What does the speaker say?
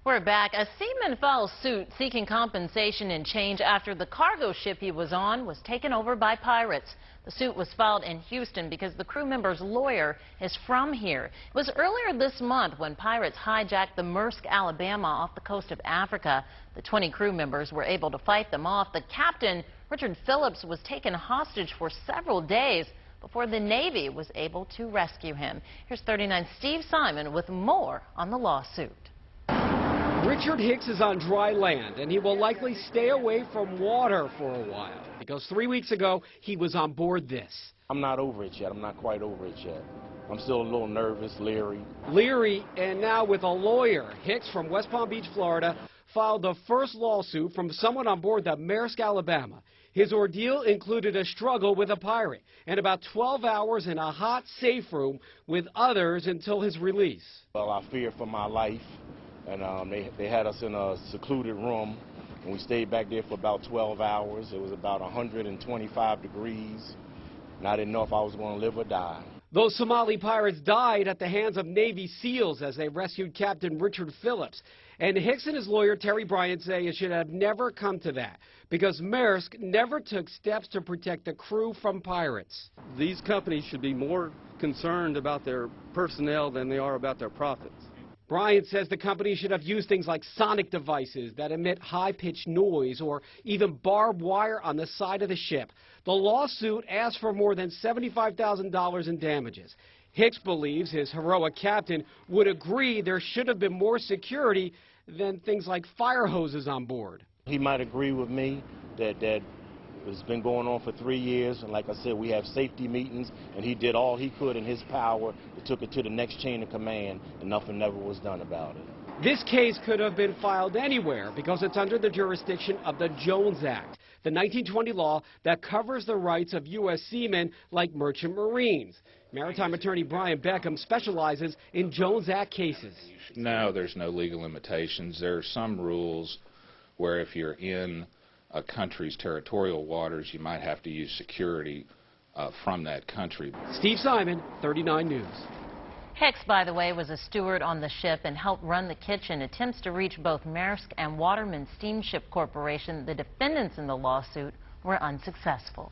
We're back. A seaman filed suit seeking compensation in change after the cargo ship he was on was taken over by pirates. The suit was filed in Houston because the crew member's lawyer is from here. It was earlier this month when pirates hijacked the Maersk, Alabama off the coast of Africa. The 20 crew members were able to fight them off. The captain, Richard Phillips, was taken hostage for several days before the Navy was able to rescue him. Here's 39's Steve Simon with more on the lawsuit. Richard Hicks is on dry land, and he will likely stay away from water for a while, because 3 weeks ago, he was on board this. I'm not over it yet. I'm not quite over it yet. I'm still a little nervous, leery. Leery, and now with a lawyer. Hicks from West Palm Beach, Florida, filed the first lawsuit from someone on board the Maersk, Alabama. His ordeal included a struggle with a pirate and about 12 hours in a hot safe room with others until his release. Well, I feared for my life. And they had us in a secluded room, and we stayed back there for about 12 hours. It was about 125 degrees, and I didn't know if I was going to live or die. Those Somali pirates died at the hands of Navy SEALs as they rescued Captain Richard Phillips. And Hicks and his lawyer, Terry Bryant, say it should have never come to that, because Maersk never took steps to protect the crew from pirates. These companies should be more concerned about their personnel than they are about their profits. Bryant says the company should have used things like sonic devices that emit high-pitched noise or even barbed wire on the side of the ship. The lawsuit asks for more than $75,000 in damages. Hicks believes his heroic captain would agree there should have been more security than things like fire hoses on board. He might agree with me that it's been going on for 3 years, and like I said, we have safety meetings, and he did all he could in his power to took it to the next chain of command, and nothing never was done about it. This case could have been filed anywhere because it's under the jurisdiction of the Jones Act, the 1920 law that covers the rights of U.S. seamen like merchant marines. Maritime Attorney Brian Beckcom specializes in Jones Act cases. No, there's no legal limitations. There are some rules where if you're in a country's territorial waters, you might have to use security from that country. Steve Simon, 39 News. Hicks, by the way, was a steward on the ship and helped run the kitchen. Attempts to reach both Maersk and Waterman Steamship Corporation, the defendants in the lawsuit, were unsuccessful.